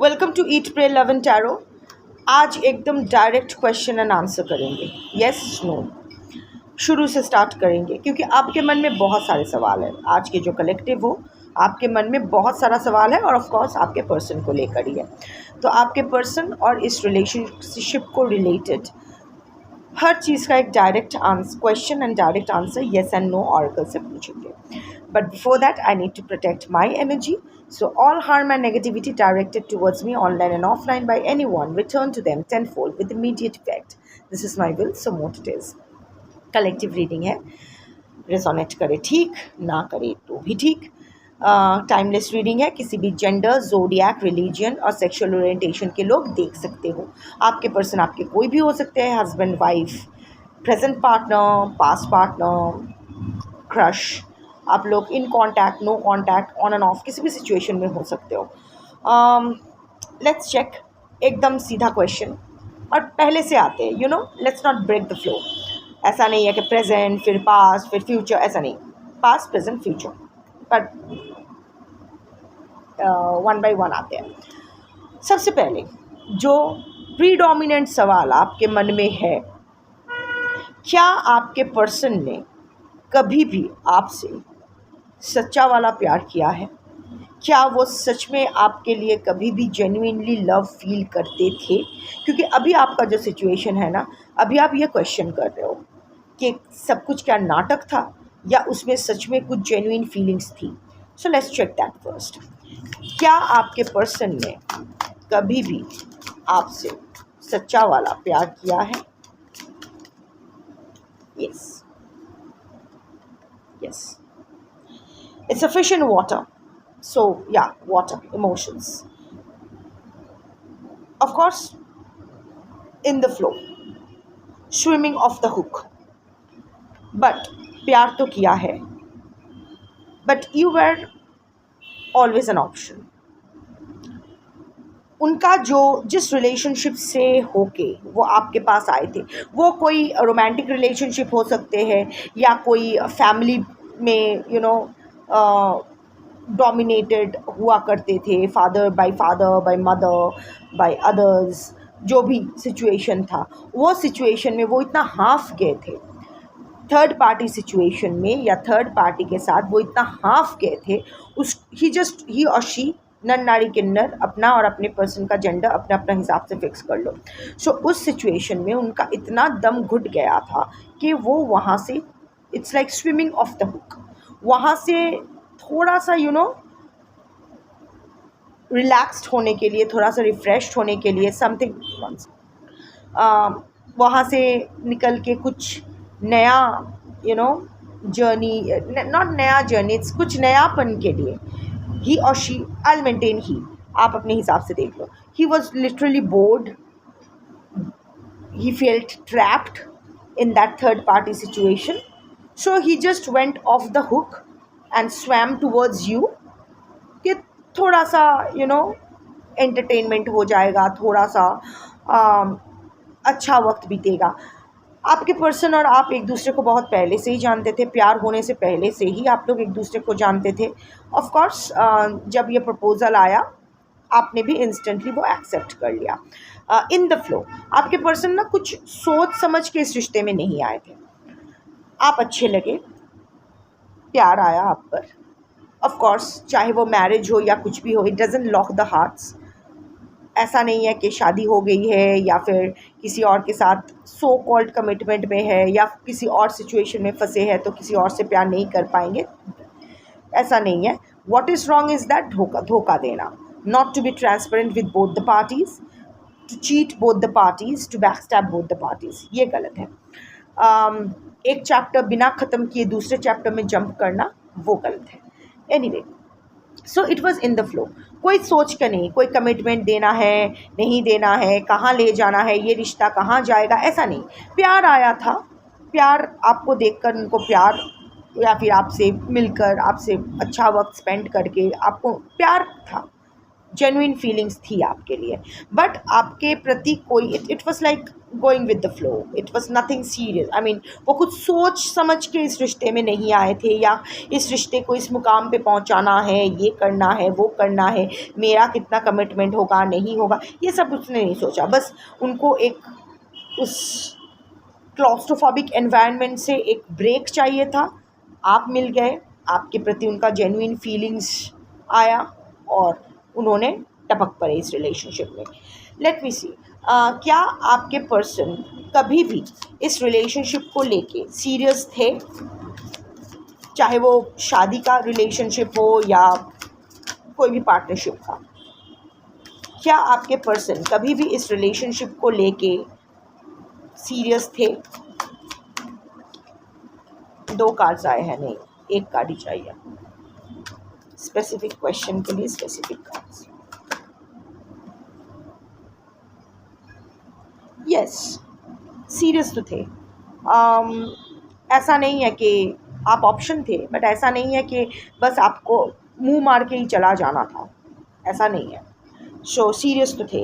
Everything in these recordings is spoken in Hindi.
Welcome to eat pray love and tarot. आज एकदम डायरेक्ट क्वेश्चन एंड आंसर करेंगे, यस नो। शुरू से स्टार्ट करेंगे क्योंकि आपके मन में बहुत सारे सवाल हैं। आज के जो कलेक्टिव हो, आपके मन में बहुत सारा सवाल है और ऑफ कोर्स आपके पर्सन को लेकर ही है। तो आपके पर्सन और इस रिलेशनशिप को रिलेटेड हर चीज़ का एक direct answer question and direct answer yes and no oracle से पूछेंगे। But before that I need to protect my energy, so all harm and negativity directed towards me online and offline by anyone return to them tenfold with immediate effect. This is my will, so what it is. Collective reading है, रेजोनेट करे ठीक, ना करे तो भी ठीक। टाइमलेस रीडिंग है, किसी भी जेंडर, जोडियाक, रिलीजन और सेक्सुअल ओरिएंटेशन के लोग देख सकते हो। आपके पर्सन आपके कोई भी हो सकते हैं, husband, wife, present partner, past partner, crush. आप लोग in contact, no contact, on and off, किसी भी सिचुएशन में हो सकते हो। Let's check. एकदम सीधा क्वेश्चन और पहले से आते हैं, you know, let's not break the flow. ऐसा नहीं है कि प्रेजेंट फिर पास्ट फिर फ्यूचर, ऐसा नहीं। पास्ट, प्रेजेंट, फ्यूचर, पर वन बाय वन आते हैं। सबसे पहले जो प्रीडोमिनेंट सवाल आपके मन में है, क्या आपके पर्सन ने कभी भी आपसे सच्चा वाला प्यार किया है? क्या वो सच में आपके लिए कभी भी जेन्युइनली लव फील करते थे? क्योंकि अभी आपका जो सिचुएशन है ना, अभी आप ये क्वेश्चन कर रहे हो कि सब कुछ क्या नाटक था या उसमें सच में कुछ जेन्युइन फीलिंग्स थी। So let's check that first. क्या आपके पर्सन ने कभी भी आपसे सच्चा वाला प्यार किया है? Yes, yes. It's a fish in water. So, yeah, water, emotions. Of course, in the flow, swimming off the hook. But, प्यार तो किया है. But you were always an option. उनका जो जिस रिलेशनशिप से होके वो आपके पास आए थे, वो कोई रोमांटिक रिलेशनशिप हो सकते हैं या कोई फैमिली में डोमिनेटेड हुआ करते थे, father by mother by others, जो भी सिचुएशन था, वो सिचुएशन में वो इतना हाफ गए थे। थर्ड पार्टी सिचुएशन में या थर्ड पार्टी के साथ वो इतना हाफ गए थे। ही और शी, नर नारी किन्नर, अपना और अपने पर्सन का जेंडर अपने अपना हिसाब से फिक्स कर लो। सो उस सिचुएशन में उनका इतना दम घुट गया था कि वो वहाँ से, it's like swimming of the hook, वहाँ से थोड़ा सा रिलैक्स्ड होने के लिए, थोड़ा सा रिफ़्रेश होने के लिए, समथिंग वहाँ से निकल के कुछ नया जर्नी, नॉट नया जर्नी, इट्स कुछ नयापन के लिए, ही और शी, आई मेंटेन ही, आप अपने हिसाब से देख लो, he was literally bored, he felt trapped in that third party situation, so he just went off the hook and swam towards you कि थोड़ा सा एंटरटेनमेंट हो जाएगा, थोड़ा सा अच्छा वक्त बीतेगा। आपके पर्सन और आप एक दूसरे को बहुत पहले से ही जानते थे, प्यार होने से पहले से ही आप लोग एक दूसरे को जानते थे। ऑफ कोर्स जब ये प्रपोज़ल आया, आपने भी इंस्टेंटली वो एक्सेप्ट कर लिया। इन द फ्लो, आपके पर्सन ना कुछ सोच समझ के इस रिश्ते में नहीं आए थे। आप अच्छे लगे, प्यार आया आप पर। ऑफ कोर्स चाहे वो मैरिज हो या कुछ भी हो, it doesn't lock the hearts. ऐसा नहीं है कि शादी हो गई है या फिर किसी और के साथ सो कॉल्ड कमिटमेंट में है या किसी और सिचुएशन में फंसे हैं तो किसी और से प्यार नहीं कर पाएंगे, ऐसा नहीं है। What is wrong is that धोखा देना, not to be transparent with both the parties, to cheat both the parties, to backstab both the parties, ये गलत है। एक चैप्टर बिना ख़त्म किए दूसरे चैप्टर में जंप करना, वो गलत है। Anyway, so it was in the flow, कोई सोच का नहीं, कोई कमिटमेंट देना है नहीं देना है, कहाँ ले जाना है, ये रिश्ता कहाँ जाएगा, ऐसा नहीं। प्यार आया था, प्यार आपको देखकर, उनको प्यार, या फिर आपसे मिलकर, आपसे अच्छा वक्त स्पेंड करके आपको प्यार था। जेन्युइन फीलिंग्स थी आपके लिए, बट आपके प्रति कोई it was like going with the flow, it was nothing serious. I mean वो कुछ सोच समझ के इस रिश्ते में नहीं आए थे, या इस रिश्ते को इस मुकाम पे पहुंचाना है, ये करना है, वो करना है, मेरा कितना कमिटमेंट होगा नहीं होगा, ये सब उसने नहीं सोचा। बस उनको एक उस क्लॉस्ट्रोफोबिक एनवायरनमेंट से एक ब्रेक चाहिए था। आप मिल गए, आपके प्रति उनका जेन्युइन फीलिंग्स आया और उन्होंने टपक पड़े इस रिलेशनशिप में। लेट मी सी, क्या आपके पर्सन कभी भी इस रिलेशनशिप को लेके सीरियस थे, चाहे वो शादी का रिलेशनशिप हो या कोई भी पार्टनरशिप का? क्या आपके पर्सन कभी भी इस रिलेशनशिप को लेके सीरियस थे? 2 कार्ड्स आए हैं, नहीं 1 कार्ड ही चाहिए स्पेसिफिक क्वेश्चन के लिए, स्पेसिफिक कार्ड्स। यस, सीरियस तो थे। ऐसा नहीं है कि आप ऑप्शन थे, बट ऐसा नहीं है कि बस आपको मुंह मार के ही चला जाना था, ऐसा नहीं है। सो सीरियस तो थे।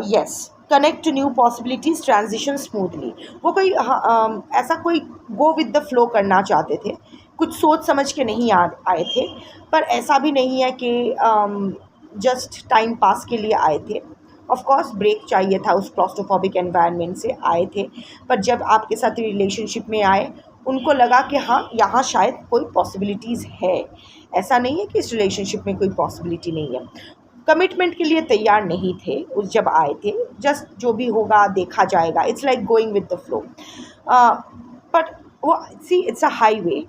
Yes, connect to new possibilities, transition smoothly. वो कोई ऐसा कोई गो विद द फ्लो करना चाहते थे, कुछ सोच समझ के नहीं आए थे, पर ऐसा भी नहीं है कि जस्ट टाइम पास के लिए आए थे। ऑफ कोर्स ब्रेक चाहिए था, उस क्लॉस्ट्रोफोबिक एनवायरनमेंट से आए थे, पर जब आपके साथ रिलेशनशिप में आए उनको लगा कि हाँ यहाँ शायद कोई पॉसिबिलिटीज़ है। ऐसा नहीं है कि इस रिलेशनशिप में कोई पॉसिबिलिटी नहीं है। कमिटमेंट के लिए तैयार नहीं थे उस जब आए थे, जस्ट जो भी होगा देखा जाएगा, it's like going with the flow. But वो see it's a highway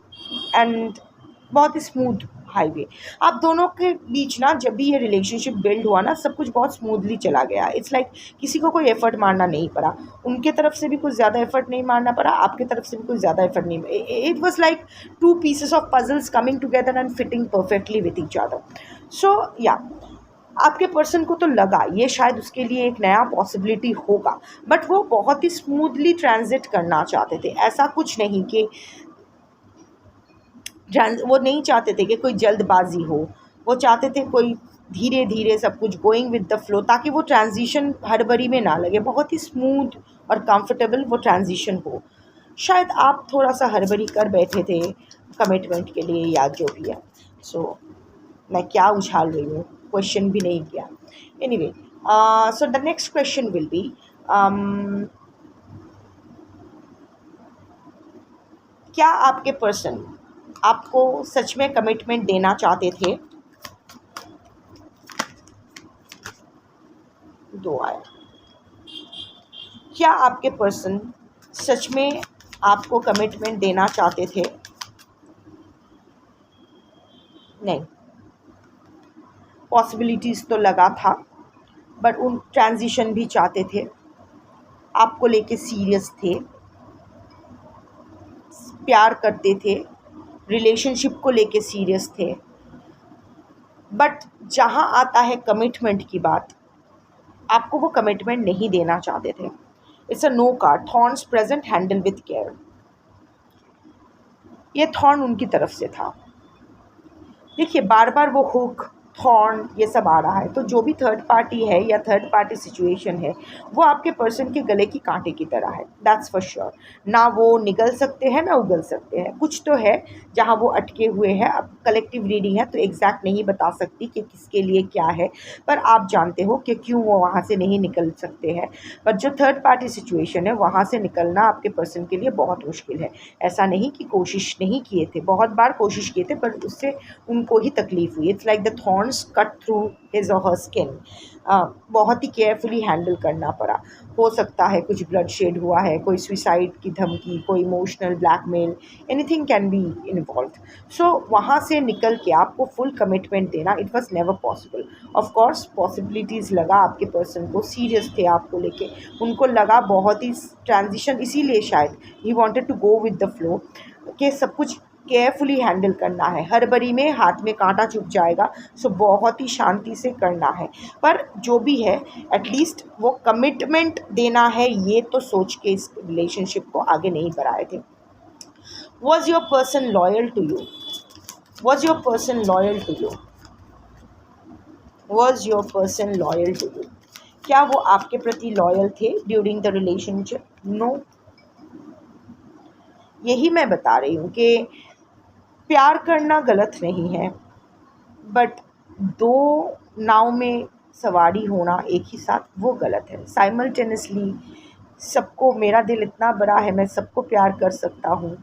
and बहुत ही स्मूथ हाईवे। आप दोनों के बीच ना जब भी ये रिलेशनशिप बिल्ड हुआ ना, सब कुछ बहुत स्मूथली चला गया। इट्स लाइक किसी को कोई एफर्ट मारना नहीं पड़ा, उनके तरफ से भी कुछ ज़्यादा एफर्ट नहीं मारना पड़ा, आपके तरफ से भी कुछ ज़्यादा एफर्ट नहीं। It was like 2 pieces of puzzles coming together and fitting perfectly with each other. So yeah आपके पर्सन को तो लगा ये शायद उसके लिए एक नया पॉसिबिलिटी होगा, बट वो बहुत ही स्मूथली ट्रांजिट करना चाहते थे। ऐसा कुछ नहीं कि वो नहीं चाहते थे कि कोई जल्दबाजी हो, वो चाहते थे कोई धीरे धीरे सब कुछ गोइंग विद द फ्लो, ताकि वो ट्रांजिशन हड़बड़ी में ना लगे, बहुत ही स्मूथ और कंफर्टेबल वो ट्रांजिशन हो। शायद आप थोड़ा सा हड़बड़ी कर बैठे थे कमिटमेंट के लिए या जो भी है। सो मैं क्या उछाल रही हूँ, क्वेश्चन भी नहीं किया। Anyway, so the next question will be, क्या आपके पर्सन आपको सच में कमिटमेंट देना चाहते थे? 2 आया। क्या आपके पर्सन सच में आपको कमिटमेंट देना चाहते थे? नहीं, पॉसिबिलिटीज़ तो लगा था, बट उन ट्रांजिशन भी चाहते थे, आपको लेके सीरियस थे, प्यार करते थे, रिलेशनशिप को लेके सीरियस थे, बट जहाँ आता है कमिटमेंट की बात, आपको वो कमिटमेंट नहीं देना चाहते थे। It's a no card, thorns present, handle with care. ये थॉर्न उनकी तरफ से था। देखिए बार बार वो हुक, थॉर्न ये सब आ रहा है, तो जो भी थर्ड पार्टी है या थर्ड पार्टी सिचुएशन है, वो आपके पर्सन के गले की कांटे की तरह है, दैट्स फॉर श्योर। ना वो निगल सकते हैं ना उगल सकते हैं, कुछ तो है जहाँ वो अटके हुए हैं। अब कलेक्टिव रीडिंग है तो एग्जैक्ट नहीं बता सकती कि किसके लिए क्या है, पर आप जानते हो कि क्यों वो वहाँ से नहीं निकल सकते हैं। पर जो थर्ड पार्टी सिचुएशन है वहाँ से निकलना आपके पर्सन के लिए बहुत मुश्किल है। ऐसा नहीं कि कोशिश नहीं किए थे, बहुत बार कोशिश किए थे, पर उससे उनको ही तकलीफ हुई। It's like the thorns cut through his और हर स्किन। बहुत ही केयरफुली हैंडल करना पड़ा। हो सकता है कुछ ब्लड शेड हुआ है, कोई सुसाइड की धमकी, कोई emotional blackmail, anything can be involve. So वहाँ से निकल के आपको फुल कमिटमेंट देना, it was never possible. Of course possibilities लगा आपके पर्सन को, सीरियस थे आपको लेके, उनको लगा बहुत ही ट्रांजिशन, इसीलिए शायद he wanted to go with the flow, कि सब कुछ केयरफुली हैंडल करना है, हड़बड़ी में हाथ में कांटा चुभ जाएगा। सो बहुत ही शांति से करना है, पर जो भी है एटलीस्ट वो कमिटमेंट देना है, ये तो सोच के इस रिलेशनशिप को आगे नहीं बढ़ाए थे। Was your person loyal to you? Was your person loyal to you? Was your person loyal to you? क्या वो आपके प्रति लॉयल थे ड्यूरिंग द रिलेशनशिप? नो। यही मैं बता रही हूँ कि प्यार करना गलत नहीं है, बट दो नाव में सवारी होना एक ही साथ वो गलत है। साइमल्टेनियसली सबको, मेरा दिल इतना बड़ा है मैं सबको प्यार कर सकता हूँ,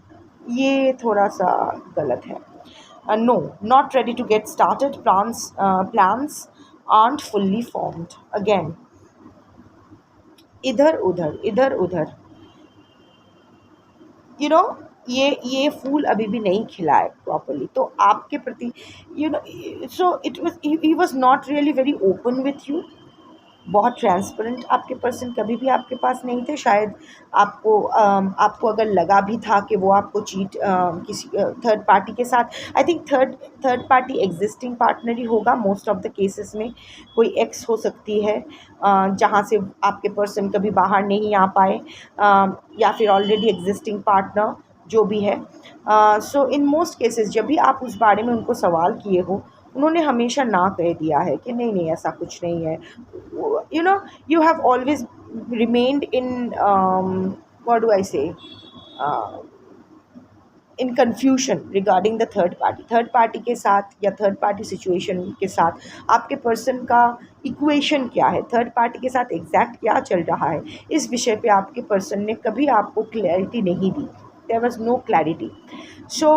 ये थोड़ा सा गलत है। No, not ready to get started, plans aren't fully formed. Again इधर उधर यू नो ये फूल अभी भी नहीं खिला है प्रॉपरली, तो आपके प्रति so it was, he was not really very open with you. बहुत ट्रांसपेरेंट आपके पर्सन कभी भी आपके पास नहीं थे। शायद आपको अगर लगा भी था कि वो आपको चीट किसी थर्ड पार्टी के साथ, I think third party existing partner ही होगा मोस्ट ऑफ द केसेस में। कोई एक्स हो सकती है जहाँ से आपके पर्सन कभी बाहर नहीं आ पाए, या फिर ऑलरेडी एग्जिस्टिंग पार्टनर जो भी है। सो इन मोस्ट केसेस जब भी आप उस बारे में उनको सवाल किए हो, उन्होंने हमेशा ना कह दिया है कि नहीं नहीं ऐसा कुछ नहीं है। You have always remained in what do I say, in confusion regarding the third party के साथ या थर्ड पार्टी सिचुएशन के साथ आपके पर्सन का इक्वेशन क्या है, थर्ड पार्टी के साथ एग्जैक्ट क्या चल रहा है, इस विषय पे आपके पर्सन ने कभी आपको क्लैरिटी नहीं दी। There was no clarity. So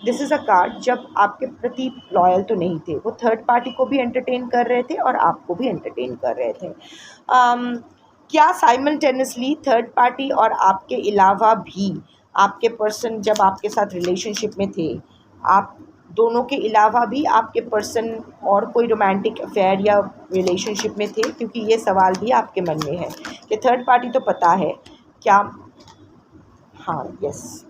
this is a card जब आपके प्रति लॉयल तो नहीं थे, वो थर्ड पार्टी को भी एंटरटेन कर रहे थे और आपको भी एंटरटेन कर रहे थे। क्या साइमल्टेनियसली थर्ड पार्टी और आपके अलावा भी आपके पर्सन जब आपके साथ रिलेशनशिप में थे, आप दोनों के अलावा भी आपके पर्सन और कोई रोमांटिक अफेयर या रिलेशनशिप में थे? क्योंकि ये सवाल भी आपके मन में है कि थर्ड पार्टी तो पता है क्या। हाँ, yes,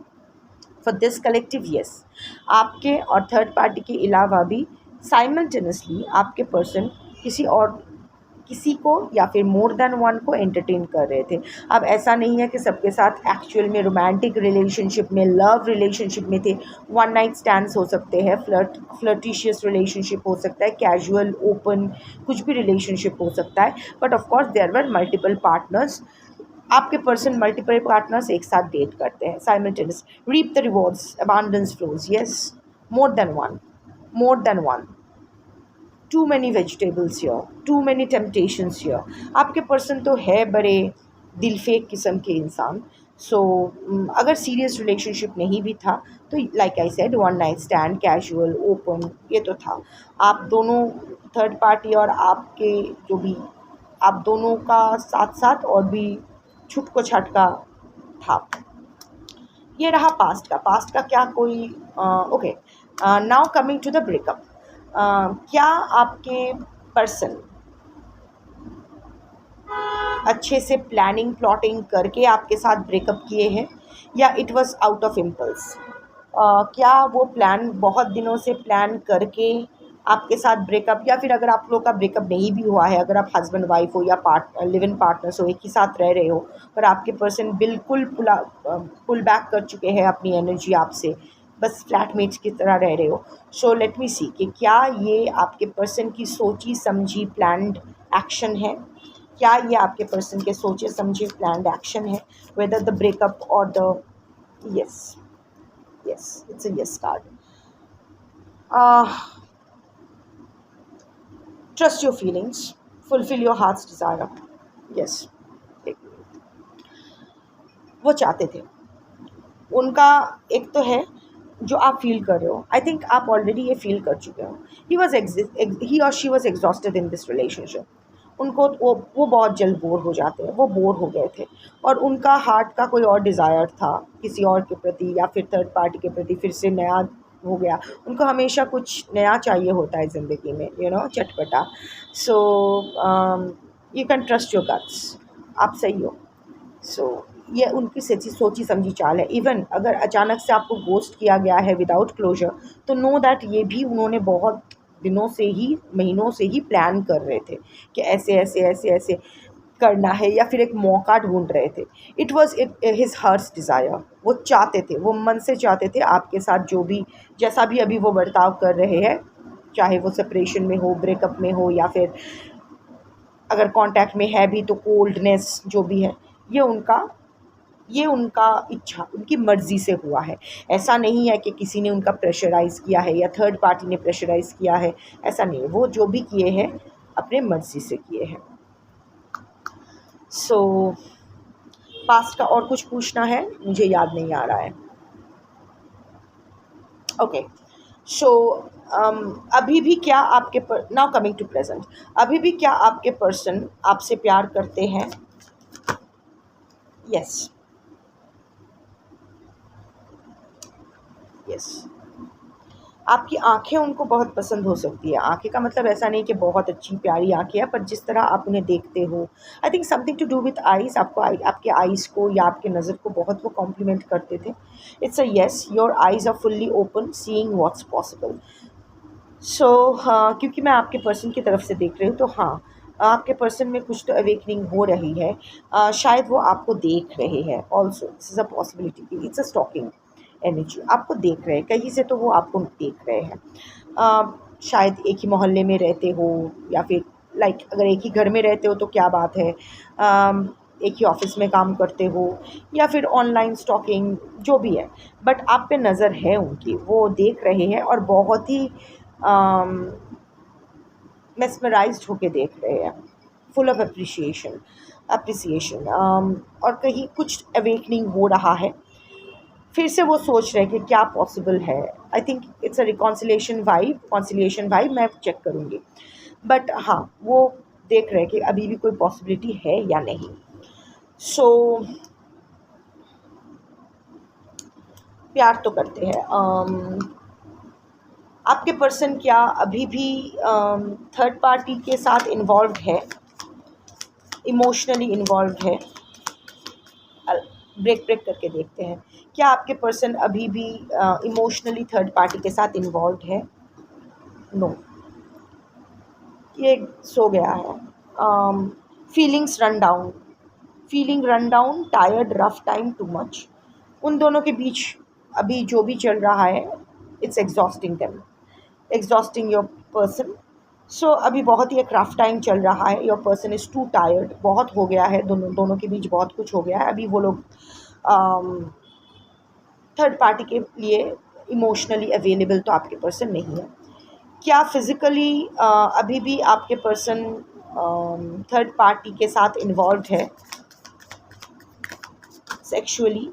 for this collective yes, आपके और थर्ड पार्टी के अलावा भी साइमल्टेनियसली आपके पर्सन किसी को या फिर मोर देन वन को एंटरटेन कर रहे थे। अब ऐसा नहीं है कि सबके साथ एक्चुअल में रोमांटिक रिलेशनशिप में, लव रिलेशनशिप में थे। वन नाइट स्टैंड्स हो सकते हैं, फ्लर्टिशियस रिलेशनशिप हो सकता है, कैजुअल ओपन कुछ भी रिलेशनशिप हो सकता है, but of course there were multiple partners. आपके पर्सन मल्टीपल पार्टनर्स एक साथ डेट करते हैं simultaneous. Reap the rewards, abundance flows, yes, more than one. Too many vegetables here, too many temptations here. आपके पर्सन तो है बड़े दिल फेक किस्म के इंसान। सो अगर सीरियस रिलेशनशिप नहीं भी था तो like I said, one night stand, casual, open, ये तो था। आप दोनों थर्ड पार्टी और आपके जो भी, आप दोनों का साथ साथ और भी छुट को छटका था। ये रहा पास्ट का क्या कोई okay. Now coming to the breakup. क्या आपके पर्सन अच्छे से प्लानिंग प्लॉटिंग करके आपके साथ ब्रेकअप किए हैं या it was out of impulse? क्या वो प्लान बहुत दिनों से प्लान करके आपके साथ ब्रेकअप, या फिर अगर आप लोग का ब्रेकअप नहीं भी हुआ है, अगर आप हस्बैंड वाइफ हो या लिव इन पार्टनर्स हो, एक ही साथ रह रहे हो, पर आपके पर्सन बिल्कुल पुल बैक कर चुके हैं अपनी एनर्जी आपसे, बस फ्लैटमेट्स की तरह रह रहे हो। सो लेट मी सी कि क्या ये आपके पर्सन की सोची समझी प्लान्ड एक्शन है? क्या ये आपके पर्सन के सोचे समझे प्लान्ड एक्शन है? वेदर द ब्रेकअप और the yes, it's a yes card. Trust your feelings, fulfill your heart's desire. Yes, वो चाहते थे, उनका एक तो है जो आप फील कर रहे हो। आई थिंक आप ऑलरेडी ये फील कर चुके हो। ही और she was exhausted in this relationship. उनको वो बहुत जल्द बोर हो जाते हैं, वो बोर हो गए थे और उनका हार्ट का कोई और डिज़ायर था किसी और के प्रति या फिर थर्ड पार्टी के प्रति, फिर से नया हो गया। उनको हमेशा कुछ नया चाहिए होता है ज़िंदगी में, चटपटा। So you can trust your guts, आप सही हो। सो ये उनकी सोची समझी चाल है। इवन अगर अचानक से आपको गोस्ट किया गया है विदाउट क्लोजर, तो नो दैट ये भी उन्होंने बहुत दिनों से ही, महीनों से ही प्लान कर रहे थे कि ऐसे ऐसे ऐसे ऐसे करना है, या फिर एक मौका ढूंढ रहे थे। It was his hearts desire. वो चाहते थे, वो मन से चाहते थे आपके साथ जो भी, जैसा भी अभी वो बर्ताव कर रहे हैं, चाहे वो सेपरेशन में हो, ब्रेकअप में हो, या फिर अगर कांटेक्ट में है भी तो कोल्डनेस जो भी है, ये उनका इच्छा, उनकी मर्ज़ी से हुआ है। ऐसा नहीं है कि किसी ने उनका प्रेशराइज़ किया है या थर्ड पार्टी ने प्रेशराइज़ किया है, ऐसा नहीं है। वो जो भी किए हैं अपने मर्ज़ी से किए हैं। सो पास्ट का और कुछ पूछना है, मुझे याद नहीं आ रहा है। ओके, सो अभी भी क्या आपके नाउ कमिंग टू प्रेजेंट, अभी भी क्या आपके पर्सन आपसे प्यार करते हैं? Yes, yes. आपकी आँखें उनको बहुत पसंद हो सकती है। आँखें का मतलब ऐसा नहीं कि बहुत अच्छी प्यारी आँखें हैं, पर जिस तरह आप उन्हें देखते हो, I think something to do with eyes, आपको आपके आइज़ को या आपके नज़र को बहुत वो कॉम्प्लीमेंट करते थे। It's a yes, your eyes are fully open seeing what's possible. So हाँ, क्योंकि मैं आपके पर्सन की तरफ से देख रही हूँ, तो हाँ, आपके पर्सन में कुछ तो अवेकनिंग हो रही है। शायद वो आपको देख रहे हैं also, this is a possibility, it's a stalking energy. आपको देख रहे हैं कहीं से, तो वो आपको देख रहे हैं। शायद एक ही मोहल्ले में रहते हो, या फिर लाइक अगर एक ही घर में रहते हो तो क्या बात है, एक ही ऑफिस में काम करते हो, या फिर ऑनलाइन स्टॉकिंग जो भी है, बट आप पे नज़र है उनकी, वो देख रहे हैं और बहुत ही मेस्मराइज्ड होके देख रहे हैं, फुल ऑफ अप्रिसिएशन और कहीं कुछ अवेकनिंग हो रहा है। फिर से वो सोच रहे हैं कि क्या पॉसिबल है। I think it's a conciliation vibe, मैं चेक करूँगी, बट हाँ, वो देख रहे हैं कि अभी भी कोई पॉसिबिलिटी है या नहीं। सो प्यार तो करते हैं। आपके पर्सन क्या अभी भी थर्ड पार्टी के साथ इन्वॉल्व है, इमोशनली इन्वॉल्व है? ब्रेक करके देखते हैं, क्या आपके पर्सन अभी भी इमोशनली थर्ड पार्टी के साथ इन्वॉल्व है? नो, ये सो गया है। Feeling run down, tired, rough time, too much. उन दोनों के बीच अभी जो भी चल रहा है, इट्स एग्जॉस्टिंग योर पर्सन। सो अभी बहुत ही एक रफ टाइम चल रहा है, your person is to tired, बहुत हो गया है, दोनों के बीच बहुत कुछ हो गया है। अभी वो लोग थर्ड पार्टी के लिए इमोशनली अवेलेबल तो आपके पर्सन नहीं है। क्या फिज़िकली अभी भी आपके पर्सन थर्ड पार्टी के साथ इन्वॉल्व है सेक्सुअली?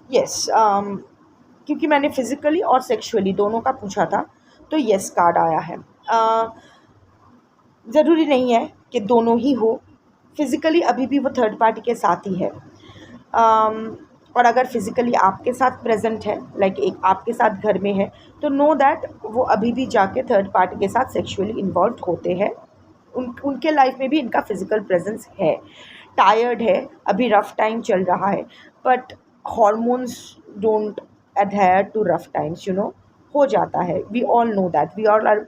यस, क्योंकि मैंने फिज़िकली और सेक्सुअली दोनों का पूछा था, तो यस कार्ड आया है। ज़रूरी नहीं है कि दोनों ही हो, फिज़िकली अभी भी वो थर्ड पार्टी के साथ ही है। और अगर फिज़िकली आपके साथ प्रेजेंट है, लाइक एक आपके साथ घर में है, तो नो दैट वो अभी भी जाके थर्ड पार्टी के साथ सेक्सुअली इन्वॉल्व होते हैं। उनके लाइफ में भी इनका फिज़िकल प्रेजेंस है। टायर्ड है, अभी रफ़ टाइम चल रहा है, but hormones don't adhere to rough times, हो जाता है। We all know that, we all are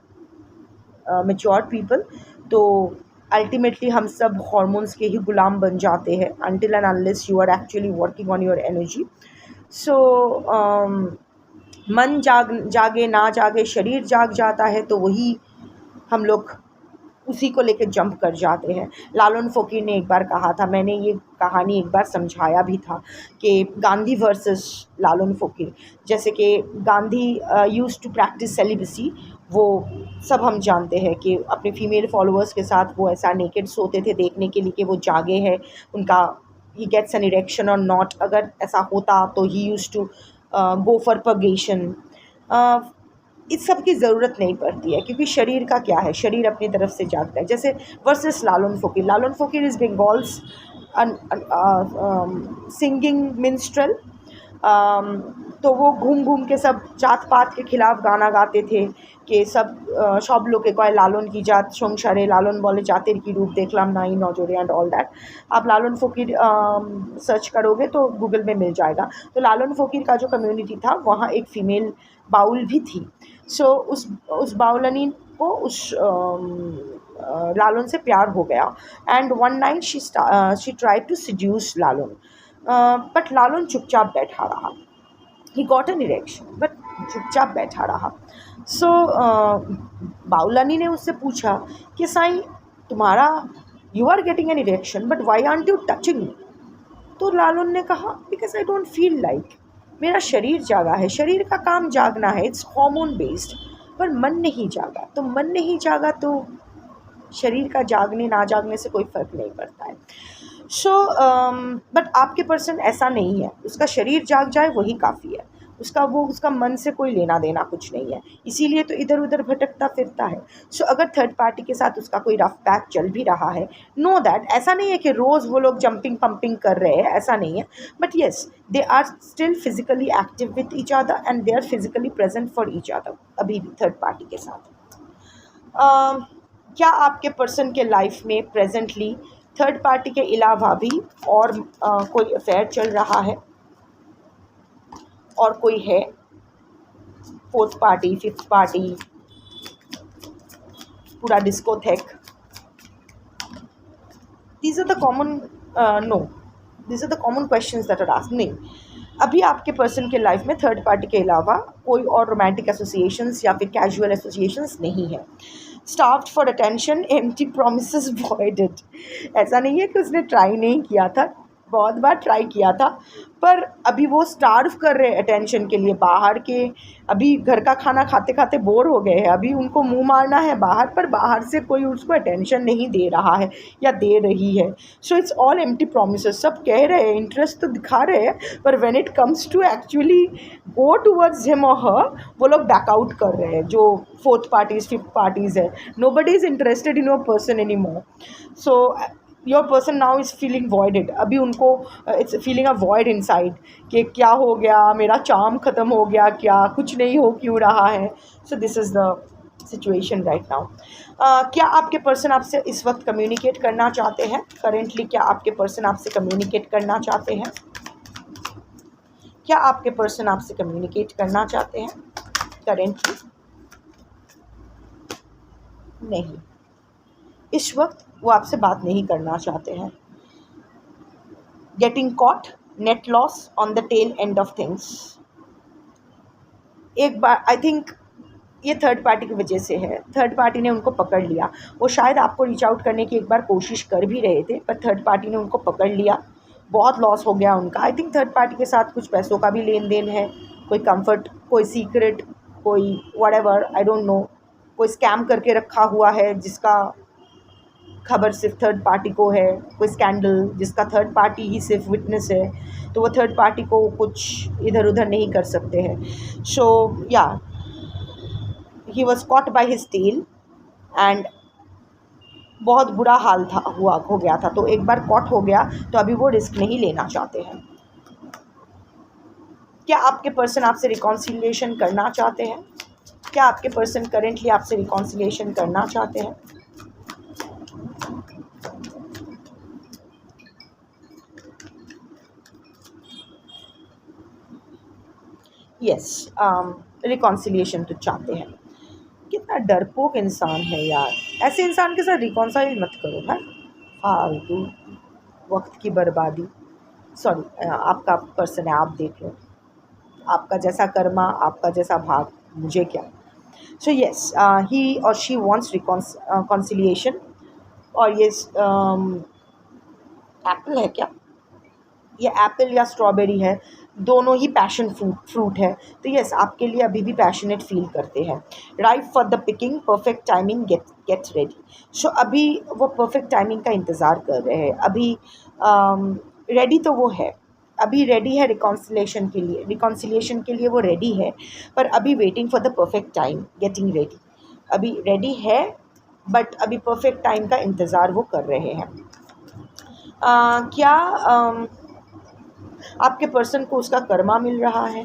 mature people, तो अल्टीमेटली हम सब हॉर्मोन्स के ही गुलाम बन जाते हैं, until and unless you are actually working on your energy. So मन जागे ना जागे, शरीर जाग जाता है, तो वही हम लोग उसी को लेकर जंप कर जाते हैं। लालन फ़कीर ने एक बार कहा था, मैंने ये कहानी एक बार समझाया भी था, कि गांधी वर्सेस लालन फ़कीर। जैसे कि Gandhi used to practice celibacy, वो सब हम जानते हैं कि अपने फीमेल फॉलोअर्स के साथ वो ऐसा नेकेड सोते थे देखने के लिए कि वो जागे हैं, उनका ही गेट्स एन इरेक्शन और नॉट। अगर ऐसा होता तो ही used to go for purgation. इस सब की ज़रूरत नहीं पड़ती है, क्योंकि शरीर का क्या है, शरीर अपनी तरफ से जागता है। जैसे वर्सेस लालन फ़कीर इज़ बंगाल्स सिंगिंग मिन्स्ट्रल। तो वो घूम घूम के सब जात पात के ख़िलाफ़ गाना गाते थे, कि सब लोके कय लालन की जात संसारे, लालन बोले जातिर की रूप देखलाम नाई नजरे एंड ऑल दैट। आप लालन फ़कीर सर्च करोगे तो गूगल में मिल जाएगा। तो लालन फ़कीर का जो कम्युनिटी था, वहाँ एक फ़ीमेल बाउल भी थी। सो उस बाउलनी को उस लालन से प्यार हो गया and one night she tried to seduce Lalan, but Lalan चुपचाप बैठा रहा. He got an erection but चुपचाप बैठा रहा. सो बाउलानी ने उससे पूछा कि साईं तुम्हारा you are getting an erection but why aren't you touching me. तो लालन ने कहा because I don't feel like, मेरा शरीर जागा है, शरीर का काम जागना है, इट्स हार्मोन बेस्ड, पर मन नहीं जागा. तो मन नहीं जागा तो शरीर का जागने ना जागने से कोई फ़र्क नहीं पड़ता है. सो बट आपके पर्सन ऐसा नहीं है, उसका शरीर जाग जाए वही काफ़ी है, उसका मन से कोई लेना देना कुछ नहीं है, इसीलिए तो इधर उधर भटकता फिरता है. सो अगर थर्ड पार्टी के साथ उसका कोई रफ पैच चल भी रहा है, नो दैट, ऐसा नहीं है कि रोज़ वो लोग जंपिंग पंपिंग कर रहे हैं, ऐसा नहीं है, but yes they are still physically active with each other and they are physically present for each other अभी भी थर्ड पार्टी के साथ. क्या आपके पर्सन के लाइफ में प्रेजेंटली थर्ड पार्टी के अलावा भी और कोई अफेयर चल रहा है और कोई है, फोर्थ पार्टी, फिफ्थ पार्टी, पूरा discotheque? These are the common no, these are the common questions that are asked. नहीं, अभी आपके पर्सन के लाइफ में थर्ड पार्टी के अलावा कोई और रोमांटिक एसोसिएशंस या फिर कैजुअल एसोसिएशंस नहीं है. Starved for attention, empty promises voided. ऐसा नहीं है कि उसने ट्राई नहीं किया था, बहुत बार ट्राई किया था, पर अभी वो स्टार्व कर रहे हैं अटेंशन के लिए. बाहर के अभी घर का खाना खाते खाते बोर हो गए हैं, अभी उनको मुंह मारना है बाहर, पर बाहर से कोई उसको अटेंशन नहीं दे रहा है या दे रही है. So it's all empty promises. सब कह रहे हैं, इंटरेस्ट तो दिखा रहे हैं, पर when it comes to actually go towards him और हर, वो लोग बैकआउट कर रहे हैं. जो फोर्थ पार्टीज़, फिफ्थ पार्टीज़ है, nobody is interested in your person any more. So your person now is feeling voided. अभी उनको it's feeling a void inside कि क्या हो गया, मेरा चार्म ख़त्म हो गया क्या, कुछ नहीं हो क्यों रहा है. सो this is the situation right now. क्या आपके पर्सन आपसे इस वक्त कम्युनिकेट करना चाहते हैं? करेंटली क्या आपके पर्सन आपसे कम्युनिकेट करना चाहते हैं? क्या आपके पर्सन आपसे कम्युनिकेट करना चाहते हैं करेंटली? नहीं, इस वक्त वो आपसे बात नहीं करना चाहते हैं. Getting caught, net loss on the tail end of things. एक बार आई थिंक ये थर्ड पार्टी की वजह से है, थर्ड पार्टी ने उनको पकड़ लिया. वो शायद आपको रीच आउट करने की एक बार कोशिश कर भी रहे थे, पर थर्ड पार्टी ने उनको पकड़ लिया, बहुत लॉस हो गया उनका. आई थिंक थर्ड पार्टी के साथ कुछ पैसों का भी लेन देन है, कोई कंफर्ट, कोई सीक्रेट, कोई व्हाटएवर, आई डोंट नो, कोई स्कैम करके रखा हुआ है जिसका खबर सिर्फ थर्ड पार्टी को है, कोई स्कैंडल जिसका थर्ड पार्टी ही सिर्फ विटनेस है, तो वो थर्ड पार्टी को कुछ इधर उधर नहीं कर सकते हैं. सो या he was caught by his tail end बहुत बुरा हाल था, हो गया था. तो एक बार कॉट हो गया तो अभी वो रिस्क नहीं लेना चाहते हैं. क्या आपके पर्सन आपसे रिकॉन्सिलिएशन करना चाहते हैं? क्या आपके पर्सन करेंटली आपसे रिकॉन्सिलिएशन करना चाहते हैं? यस, रिकॉन्सिलिएशन तो चाहते हैं. कितना डरपोक इंसान है यार, ऐसे इंसान के साथ रिकॉन्साइल मत करो. है फालतू वक्त की बर्बादी. सॉरी, आपका पर्सन है, आप देख लो, आपका जैसा कर्मा, आपका जैसा भाग, मुझे क्या. सो येस, ही और शी वांट्स रिकॉन्सिलिएशन. और ये एप्पल है क्या, ये एप्पल या स्ट्रॉबेरी है, दोनों ही पैशन फ्रूट है. तो यस, आपके लिए अभी भी पैशनेट फील करते हैं. Right for the picking, perfect timing, get ready. So अभी वो परफेक्ट टाइमिंग का इंतज़ार कर रहे हैं. अभी रेडी तो वो है, अभी रेडी है रिकॉन्सिलिएशन के लिए वो रेडी है, पर अभी waiting for the perfect time, getting ready. अभी रेडी है बट अभी परफेक्ट टाइम का इंतज़ार वो कर रहे हैं. क्या आपके पर्सन को उसका कर्मा मिल रहा है?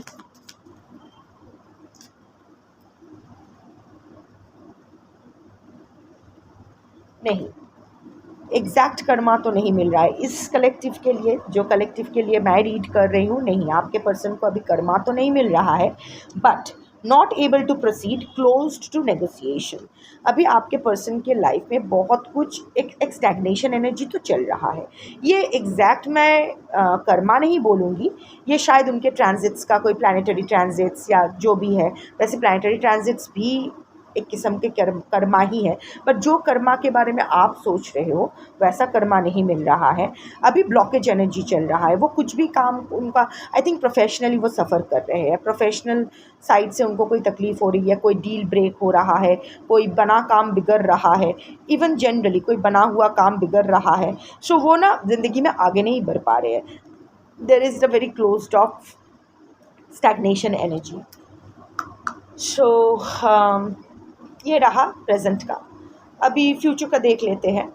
नहीं, एग्जैक्ट कर्मा तो नहीं मिल रहा है इस कलेक्टिव के लिए, जो कलेक्टिव के लिए मैं रीड कर रही हूँ. नहीं, आपके पर्सन को अभी कर्मा तो नहीं मिल रहा है, but not able to proceed, closed to negotiation. अभी आपके पर्सन के लाइफ में बहुत कुछ एक स्टैग्नेशन एनर्जी तो चल रहा है। ये एग्जैक्ट मैं कर्मा नहीं बोलूँगी, ये शायद उनके ट्रांजिट्स का कोई प्लानिटरी ट्रांजिट्स या जो भी है। वैसे प्लानिटरी ट्रांजिट्स भी एक किस्म के कर्मा ही है, पर जो कर्मा के बारे में आप सोच रहे हो वैसा कर्मा नहीं मिल रहा है। अभी ब्लॉकेज एनर्जी चल रहा है, वो कुछ भी काम उनका, आई थिंक प्रोफेशनली वो सफ़र कर रहे हैं, प्रोफेशनल साइड से उनको कोई तकलीफ़ हो रही है, कोई डील ब्रेक हो रहा है, कोई बना काम बिगड़ रहा है, इवन जनरली कोई बना हुआ काम बिगड़ रहा है। सो वो ना ज़िंदगी में आगे नहीं बढ़ पा रहे हैं। There is a very closed of stagnation energy. So ये रहा प्रेजेंट का। अभी फ्यूचर का देख लेते हैं।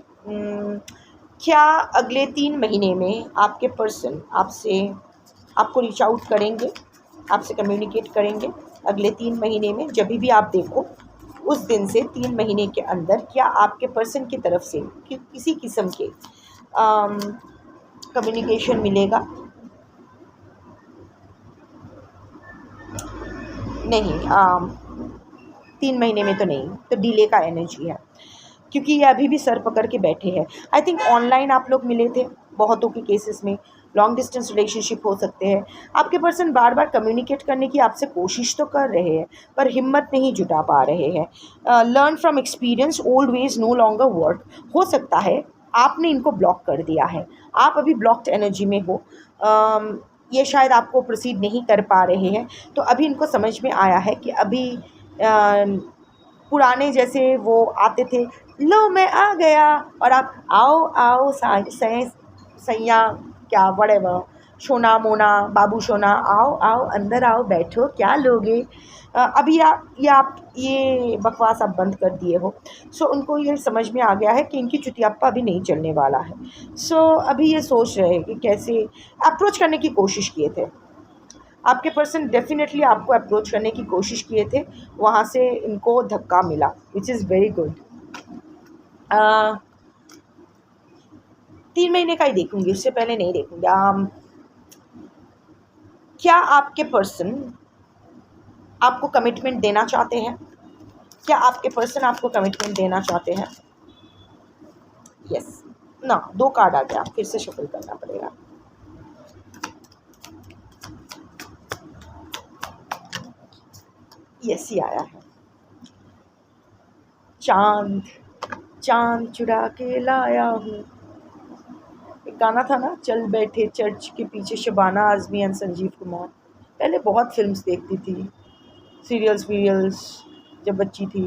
क्या अगले 3 महीने में आपके पर्सन आपको रीच आउट करेंगे, आपसे कम्युनिकेट करेंगे? अगले 3 महीने में जब भी आप देखो उस दिन से 3 महीने के अंदर क्या आपके पर्सन की तरफ से किसी किस्म के कम्युनिकेशन मिलेगा? नहीं, 3 महीने में तो नहीं, तो डिले का एनर्जी है, क्योंकि ये अभी भी सर पकड़ के बैठे हैं। आई थिंक ऑनलाइन आप लोग मिले थे बहुतों के केसेस में, लॉन्ग डिस्टेंस रिलेशनशिप हो सकते हैं। आपके पर्सन बार बार कम्युनिकेट करने की आपसे कोशिश तो कर रहे हैं, पर हिम्मत नहीं जुटा पा रहे हैं। Learn from experience, old ways no longer work. हो सकता है आपने इनको ब्लॉक कर दिया है, आप अभी ब्लॉक्ड एनर्जी में हो। ये शायद आपको प्रोसीड नहीं कर पा रहे हैं, तो अभी इनको समझ में आया है कि अभी पुराने जैसे वो आते थे, लो मैं आ गया, और आप आओ आओ सैया क्या वड़ेवर, सोना मोना बाबू सोना, आओ आओ अंदर आओ बैठो, क्या लोगे? अभी आप ये बकवास आप बंद कर दिए हो। सो उनको ये समझ में आ गया है कि इनकी चुतियाप्पा अभी नहीं चलने वाला है। सो अभी ये सोच रहे हैं कि कैसे अप्रोच करने की कोशिश किए थे। आपके पर्सन डेफिनेटली आपको अप्रोच करने की कोशिश किए थे, वहाँ से इनको धक्का मिला, विच इज़ वेरी गुड। 3 महीने का ही देखूंगी, उससे पहले नहीं देखूंगी। क्या आपके पर्सन आपको कमिटमेंट देना चाहते हैं? क्या आपके पर्सन आपको कमिटमेंट देना चाहते हैं? यस ना, 2 कार्ड आ गया, फिर से शफल करना पड़ेगा। यस, ये आया है। चांद चांद चुरा के लाया हूँ। एक गाना था ना, चल बैठे चर्च के पीछे, शबाना आज़मी एंड संजीव कुमार। पहले बहुत फिल्म्स देखती थी, सीरियल्स जब बच्ची थी,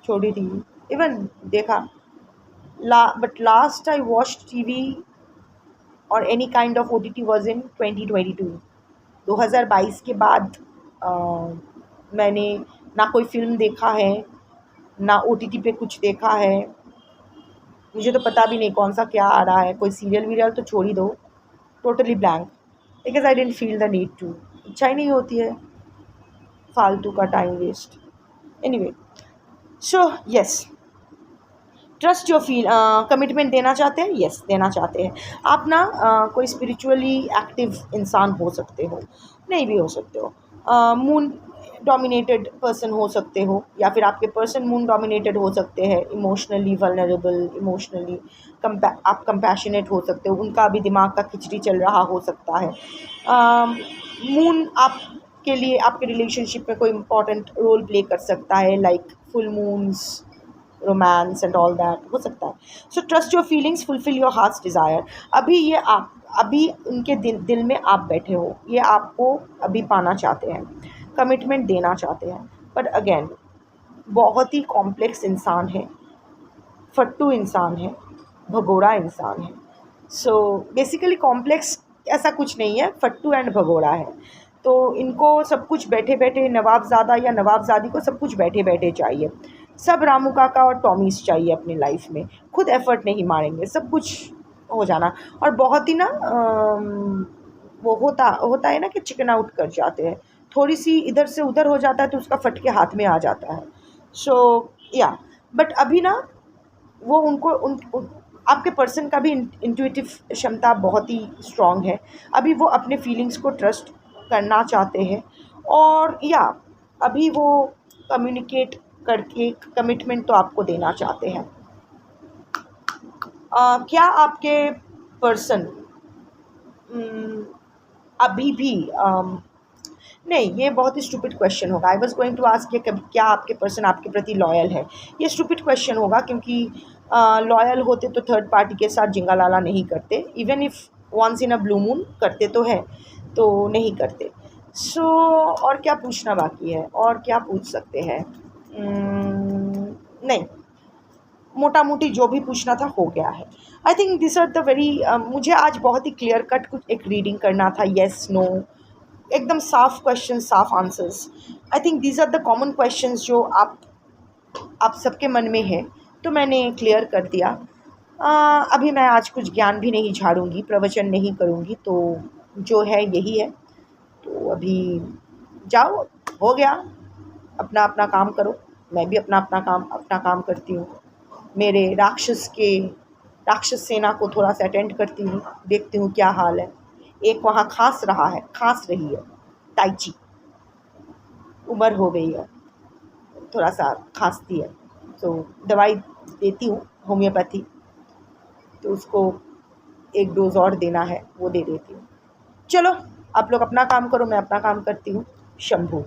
छोटी थी, इवन देखा but last I watch TV और any kind of OTT was in 2022। 2022 के बाद मैंने ना कोई फिल्म देखा है, ना OTT पे कुछ देखा है। मुझे तो पता भी नहीं कौन सा क्या आ रहा है, कोई सीरियल वीरियल तो छोड़ ही दो, totally blank, because I don't feel the need to. इच्छा ही नहीं होती है फालतू का time waste. Anyway, so yes, trust your feel. Commitment देना चाहते हैं? यस, देना चाहते हैं। आप ना कोई स्पिरिचुअली एक्टिव इंसान हो सकते हो, नहीं भी हो सकते हो। मून डोमिनेटेड पर्सन हो सकते हो, या फिर आपके पर्सन मून डोमिनेटेड हो सकते हैं। इमोशनली वल्नरेबल, इमोशनली आप कंपैशनेट हो सकते हो, उनका भी दिमाग का खिचड़ी चल रहा हो सकता है। मून आपके लिए आपके रिलेशनशिप में कोई इंपॉर्टेंट रोल प्ले कर सकता है, like full moons, romance and all that हो सकता है। So trust your feelings, fulfil your hearts desire. अभी उनके दिल में आप बैठे हो, ये आपको अभी पाना चाहते हैं, कमिटमेंट देना चाहते हैं, पर अगेन बहुत ही कॉम्प्लेक्स इंसान है, फट्टू इंसान है, भगोड़ा इंसान है। सो बेसिकली कॉम्प्लेक्स ऐसा कुछ नहीं है, फट्टू एंड भगोड़ा है। तो इनको सब कुछ बैठे बैठे, नवाबज़ादा या नवाबज़ादी को सब कुछ बैठे बैठे चाहिए। सब रामू काका और टॉमीज़ चाहिए अपनी लाइफ में, खुद एफर्ट नहीं मारेंगे, सब कुछ हो जाना। और बहुत ही ना वो होता है ना कि चिकन आउट कर जाते हैं, थोड़ी सी इधर से उधर हो जाता है तो उसका फट के हाथ में आ जाता है। सो या बट अभी ना वो आपके पर्सन का भी इंट्यूटिव क्षमता बहुत ही स्ट्रॉन्ग है। अभी वो अपने फीलिंग्स को ट्रस्ट करना चाहते हैं, और या अभी वो कम्युनिकेट करके कमिटमेंट तो आपको देना चाहते हैं। क्या आपके पर्सन अभी भी नहीं, ये बहुत ही स्टूपिड क्वेश्चन होगा। I was going to ask ये क्या आपके पर्सन आपके प्रति लॉयल है। ये स्टूपिड क्वेश्चन होगा क्योंकि लॉयल होते तो थर्ड पार्टी के साथ जिंगा लाला नहीं करते। Even if once in a blue moon करते तो है, तो नहीं करते। सो और क्या पूछना बाकी है, और क्या पूछ सकते हैं? नहीं, मोटा मोटी जो भी पूछना था हो गया है। I think this are the very मुझे आज बहुत ही क्लियर कट कुछ एक रीडिंग करना था। येस नो, एकदम साफ क्वेश्चन, साफ answers. I think these are the common questions जो आप सबके मन में है, तो मैंने क्लियर कर दिया। अभी मैं आज कुछ ज्ञान भी नहीं झाड़ूंगी, प्रवचन नहीं करूँगी, तो जो है यही है। तो अभी जाओ, हो गया, अपना अपना काम करो। मैं भी अपना काम करती हूँ। मेरे राक्षस सेना को थोड़ा सा अटेंड करती हूँ, देखती हूँ क्या हाल है। एक वहाँ खांस रही है, ताइची, उम्र हो गई है, थोड़ा सा खांसती है, तो दवाई देती हूँ होम्योपैथी, तो उसको एक डोज और देना है, वो दे देती हूँ। चलो, आप लोग अपना काम करो, मैं अपना काम करती हूँ। शंभू।